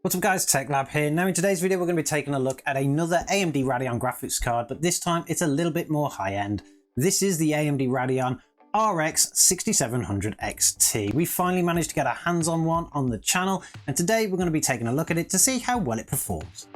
What's up guys, TechLab here. Now in today's video we're going to be taking a look at another AMD Radeon graphics card, but this time it's a little bit more high-end. This is the AMD Radeon RX 6700 XT. We finally managed to get our hands on one on the channel, and today we're going to be taking a look at it to see how well it performs.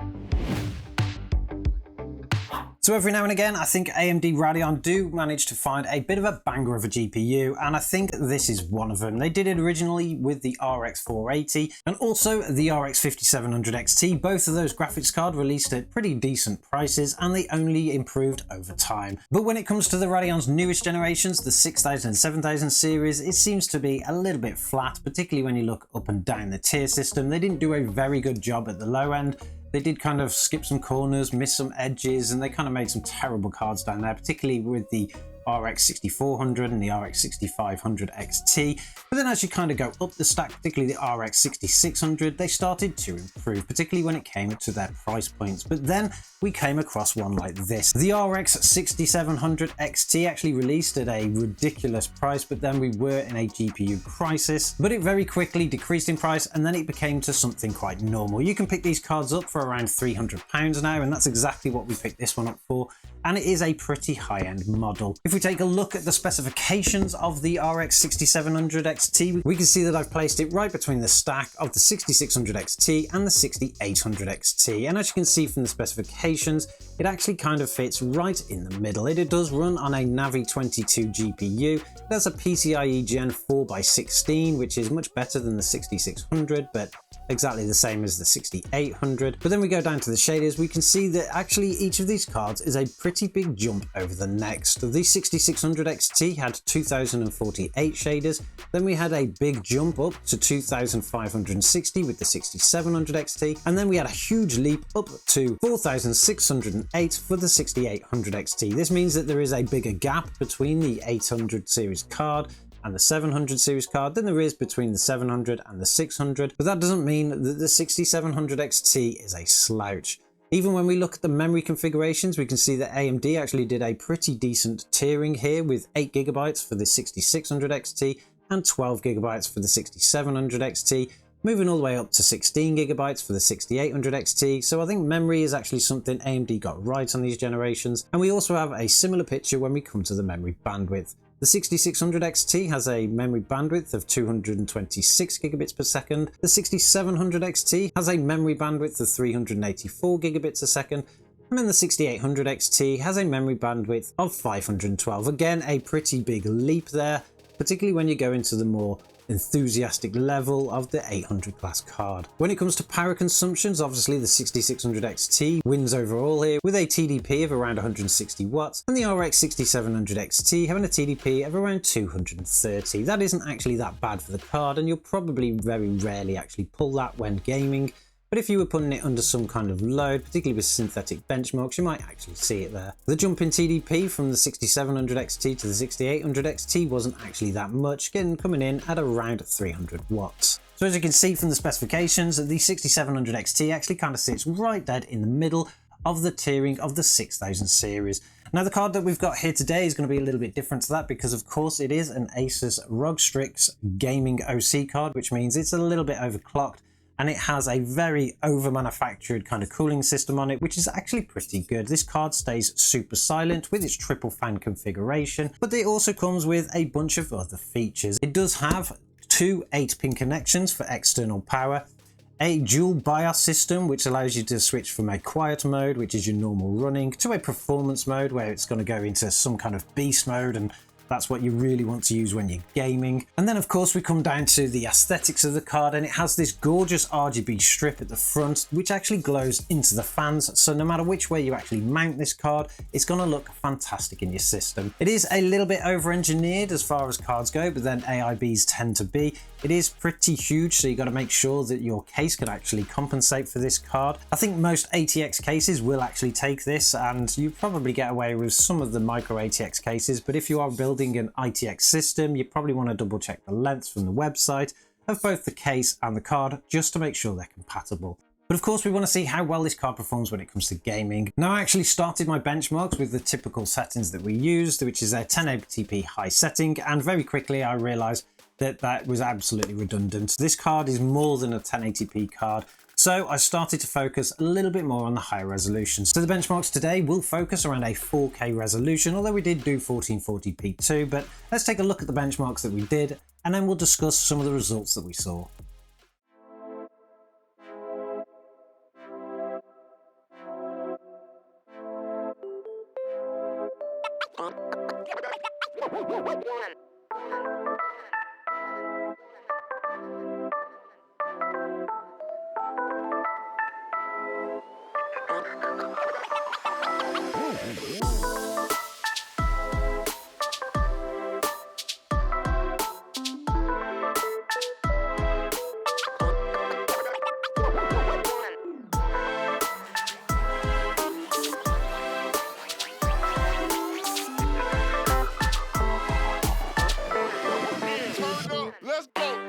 So every now and again, I think AMD Radeon do manage to find a bit of a banger of a GPU, and I think this is one of them. They did it originally with the RX 480 and also the RX 5700 XT. Both of those graphics cards released at pretty decent prices, and they only improved over time. But when it comes to the Radeon's newest generations, the 6000 and 7000 series, it seems to be a little bit flat, particularly when you look up and down the tier system. They didn't do a very good job at the low end. They did kind of skip some corners, miss some edges, and they kind of made some terrible cards down there, particularly with the RX 6400 and the RX 6500 XT. But then as you kind of go up the stack, particularly the RX 6600, they started to improve, particularly when it came to their price points. But then we came across one like this. The RX 6700 XT actually released at a ridiculous price, but then we were in a GPU crisis. But it very quickly decreased in price, and then it became to something quite normal. You can pick these cards up for around £300 now, and that's exactly what we picked this one up for. And it is a pretty high-end model. If we take a look at the specifications of the RX 6700 XT, we can see that I've placed it right between the stack of the 6600 XT and the 6800 XT. And as you can see from the specifications, it actually kind of fits right in the middle. It does run on a Navi 22 GPU. It has a PCIe Gen 4x16, which is much better than the 6600, but exactly the same as the 6800. But then we go down to the shaders, we can see that actually each of these cards is a pretty big jump over the next. The 6600 XT had 2048 shaders, then we had a big jump up to 2560 with the 6700 XT, and then we had a huge leap up to 4608 for the 6800 XT. This means that there is a bigger gap between the 800 series card and the 700 series card than there is between the 700 and the 600, but that doesn't mean that the 6700 XT is a slouch. Even when we look at the memory configurations, we can see that AMD actually did a pretty decent tiering here with 8GB for the 6600 XT and 12GB for the 6700 XT, moving all the way up to 16GB for the 6800 XT. So I think memory is actually something AMD got right on these generations, and we also have a similar picture when we come to the memory bandwidth. The 6600 XT has a memory bandwidth of 226 gigabits per second. The 6700 XT has a memory bandwidth of 384 gigabits a second. And then the 6800 XT has a memory bandwidth of 512. Again, a pretty big leap there, particularly when you go into the more enthusiastic level of the 800 class card. When it comes to power consumptions, obviously the 6600 XT wins overall here with a TDP of around 160 watts, and the RX 6700 XT having a TDP of around 230. That isn't actually that bad for the card, and you'll probably very rarely actually pull that when gaming. But if you were putting it under some kind of load, particularly with synthetic benchmarks, you might actually see it there. The jump in TDP from the 6700 XT to the 6800 XT wasn't actually that much, coming in at around 300 watts. So as you can see from the specifications, the 6700 XT actually kind of sits right dead in the middle of the tiering of the 6000 series. Now the card that we've got here today is going to be a little bit different to that, because of course it is an Asus ROG Strix gaming OC card, which means it's a little bit overclocked, and it has a very over-manufactured kind of cooling system on it, which is actually pretty good. This card stays super silent with its triple fan configuration, but it also comes with a bunch of other features. It does have two 8-pin connections for external power, a dual BIOS system, which allows you to switch from a quiet mode, which is your normal running, to a performance mode, where it's going to go into some kind of beast mode, and that's what you really want to use when you're gaming. And then of course we come down to the aesthetics of the card, and it has this gorgeous RGB strip at the front which actually glows into the fans, so no matter which way you actually mount this card, it's going to look fantastic in your system. It is a little bit over engineered as far as cards go, but then AIBs tend to be. It is pretty huge, so you got to make sure that your case can actually compensate for this card. I think most ATX cases will actually take this, and you probably get away with some of the micro ATX cases, but if you are building an ITX system, you probably want to double check the lengths from the website of both the case and the card, just to make sure they're compatible. But of course we want to see how well this card performs when it comes to gaming. Now I actually started my benchmarks with the typical settings that we used, which is a 1080p high setting, and very quickly I realized that was absolutely redundant. This card is more than a 1080p card. So I started to focus a little bit more on the higher resolution. So the benchmarks today will focus around a 4K resolution, although we did do 1440p too, but let's take a look at the benchmarks that we did, and then we'll discuss some of the results that we saw. Let's go.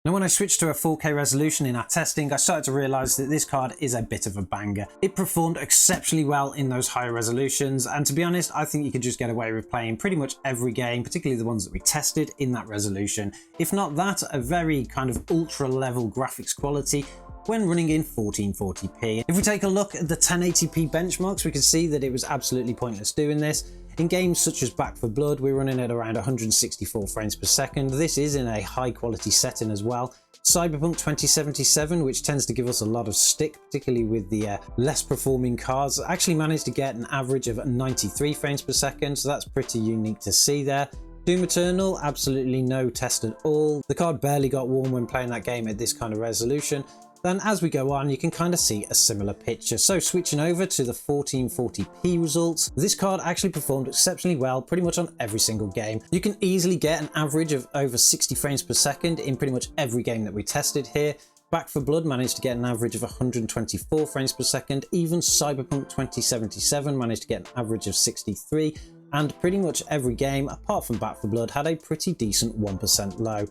Now when I switched to a 4K resolution in our testing, I started to realise that this card is a bit of a banger. It performed exceptionally well in those higher resolutions, and to be honest, I think you could just get away with playing pretty much every game, particularly the ones that we tested, in that resolution. If not that, a very kind of ultra level graphics quality when running in 1440p. If we take a look at the 1080p benchmarks, we can see that it was absolutely pointless doing this. In games such as Back 4 Blood, we're running at around 164 frames per second. This is in a high quality setting as well. Cyberpunk 2077, which tends to give us a lot of stick, particularly with the less performing cards, actually managed to get an average of 93 frames per second, so that's pretty unique to see there. Doom Eternal, absolutely no test at all. The card barely got warm when playing that game at this kind of resolution. Then as we go on, you can kind of see a similar picture. So switching over to the 1440p results, this card actually performed exceptionally well pretty much on every single game. You can easily get an average of over 60 frames per second in pretty much every game that we tested here. Back 4 Blood managed to get an average of 124 frames per second. Even Cyberpunk 2077 managed to get an average of 63. And pretty much every game, apart from Back 4 Blood, had a pretty decent 1% low.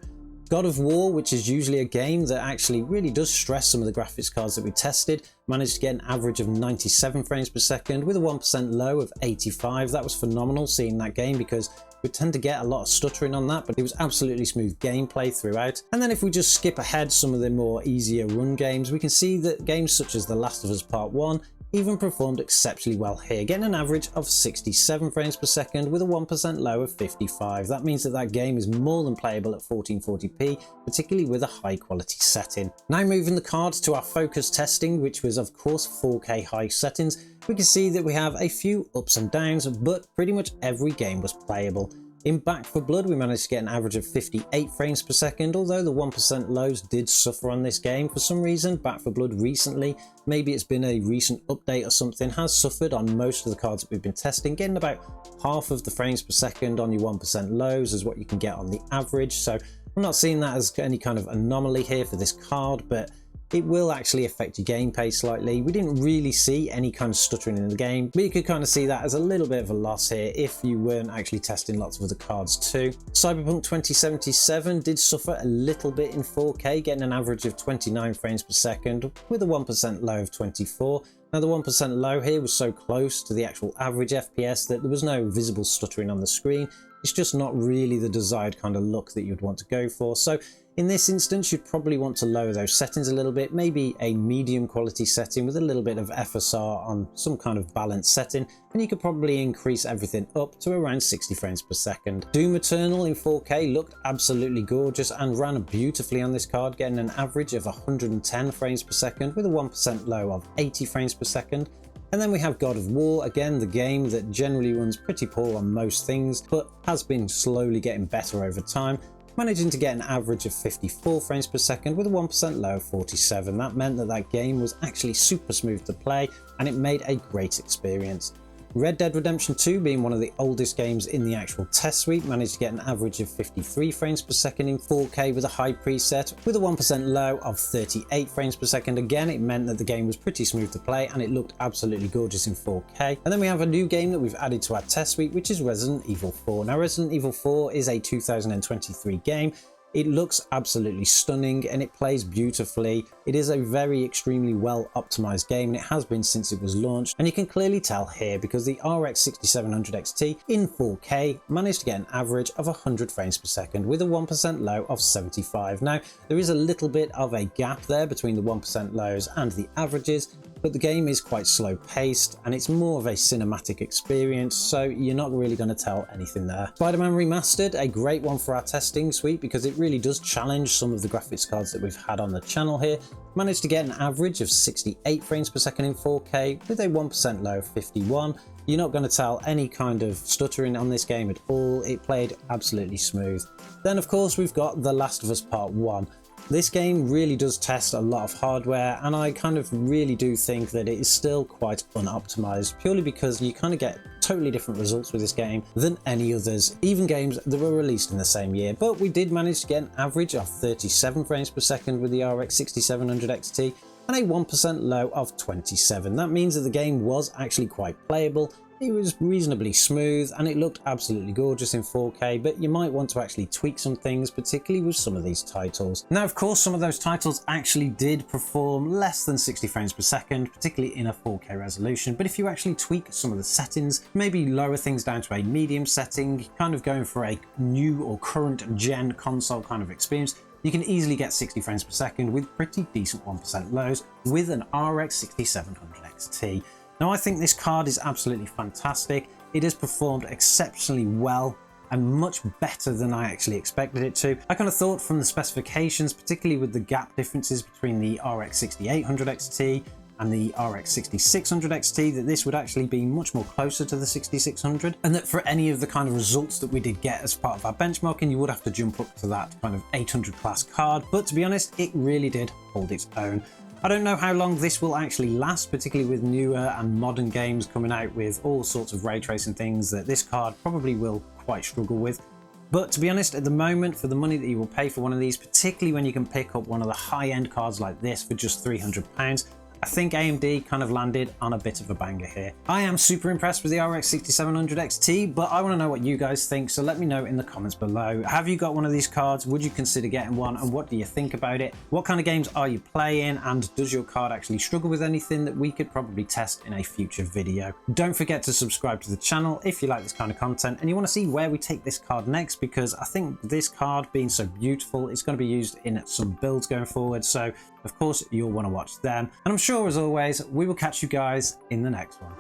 God of War, which is usually a game that actually really does stress some of the graphics cards that we tested, managed to get an average of 97 frames per second with a 1% low of 85. That was phenomenal seeing that game because we tend to get a lot of stuttering on that, but it was absolutely smooth gameplay throughout. And then if we just skip ahead some of the more easier run games, we can see that games such as The Last of Us Part 1 even performed exceptionally well here, getting an average of 67 frames per second with a 1% low of 55. That means that that game is more than playable at 1440p, particularly with a high quality setting. Now moving the cards to our focus testing, which was of course 4K high settings, we can see that we have a few ups and downs, but pretty much every game was playable. In Back 4 Blood, we managed to get an average of 58 frames per second, although the 1% lows did suffer on this game. For some reason, Back 4 Blood recently, maybe it's been a recent update or something, has suffered on most of the cards that we've been testing, getting about half of the frames per second on your 1% lows is what you can get on the average. So I'm not seeing that as any kind of anomaly here for this card, but it will actually affect your gameplay slightly. We didn't really see any kind of stuttering in the game, but you could kind of see that as a little bit of a loss here if you weren't actually testing lots of other cards too. Cyberpunk 2077 did suffer a little bit in 4K, getting an average of 29 frames per second with a 1% low of 24. Now the 1% low here was so close to the actual average FPS that there was no visible stuttering on the screen. It's just not really the desired kind of look that you'd want to go for. So in this instance, you'd probably want to lower those settings a little bit, maybe a medium quality setting with a little bit of FSR on some kind of balanced setting, and you could probably increase everything up to around 60 frames per second. Doom Eternal in 4K looked absolutely gorgeous and ran beautifully on this card, getting an average of 110 frames per second with a 1% low of 80 frames per second. And then we have God of War, again the game that generally runs pretty poor on most things, but has been slowly getting better over time, managing to get an average of 54 frames per second with a 1% low of 47. That meant that that game was actually super smooth to play and it made a great experience. Red Dead Redemption 2, being one of the oldest games in the actual test suite, managed to get an average of 53 frames per second in 4K with a high preset with a 1% low of 38 frames per second. Again, it meant that the game was pretty smooth to play and it looked absolutely gorgeous in 4K. And then we have a new game that we've added to our test suite, which is Resident Evil 4. Now Resident Evil 4 is a 2023 game. It looks absolutely stunning and it plays beautifully. It is a very extremely well optimized game and it has been since it was launched, and you can clearly tell here because the RX 6700 XT in 4K managed to get an average of 100 frames per second with a 1% low of 75. Now there is a little bit of a gap there between the 1% lows and the averages, but the game is quite slow paced and it's more of a cinematic experience, so you're not really going to tell anything there. Spider-Man Remastered, a great one for our testing suite because it really does challenge some of the graphics cards that we've had on the channel here. Managed to get an average of 68 frames per second in 4K with a 1% low of 51. You're not going to tell any kind of stuttering on this game at all. It played absolutely smooth. Then of course we've got The Last of Us Part 1. This game really does test a lot of hardware and I kind of really do think that it is still quite unoptimized, purely because you kind of get totally different results with this game than any others, even games that were released in the same year. But we did manage to get an average of 37 frames per second with the RX 6700 XT and a 1% low of 27. That means that the game was actually quite playable. It was reasonably smooth and it looked absolutely gorgeous in 4K, but you might want to actually tweak some things, particularly with some of these titles. Now, of course, some of those titles actually did perform less than 60 frames per second, particularly in a 4K resolution. But if you actually tweak some of the settings, maybe lower things down to a medium setting, kind of going for a new or current gen console kind of experience, you can easily get 60 frames per second with pretty decent 1% lows with an RX 6700 XT. Now I think this card is absolutely fantastic. It has performed exceptionally well and much better than I actually expected it to. I kind of thought from the specifications, particularly with the gap differences between the RX 6800 XT and the RX 6600 XT, that this would actually be much more closer to the 6600, and that for any of the kind of results that we did get as part of our benchmarking, you would have to jump up to that kind of 800 class card. But to be honest, it really did hold its own. I don't know how long this will actually last, particularly with newer and modern games coming out with all sorts of ray tracing things that this card probably will quite struggle with. But to be honest, at the moment, for the money that you will pay for one of these, particularly when you can pick up one of the high-end cards like this for just £300, I think AMD kind of landed on a bit of a banger here. I am super impressed with the RX 6700 XT, but I want to know what you guys think, so let me know in the comments below. Have you got one of these cards? Would you consider getting one, and what do you think about it? What kind of games are you playing, and does your card actually struggle with anything that we could probably test in a future video? Don't forget to subscribe to the channel if you like this kind of content and you want to see where we take this card next, because I think this card being so beautiful, it's going to be used in some builds going forward, so of course you'll want to watch them. And I'm sure, as always, we will catch you guys in the next one.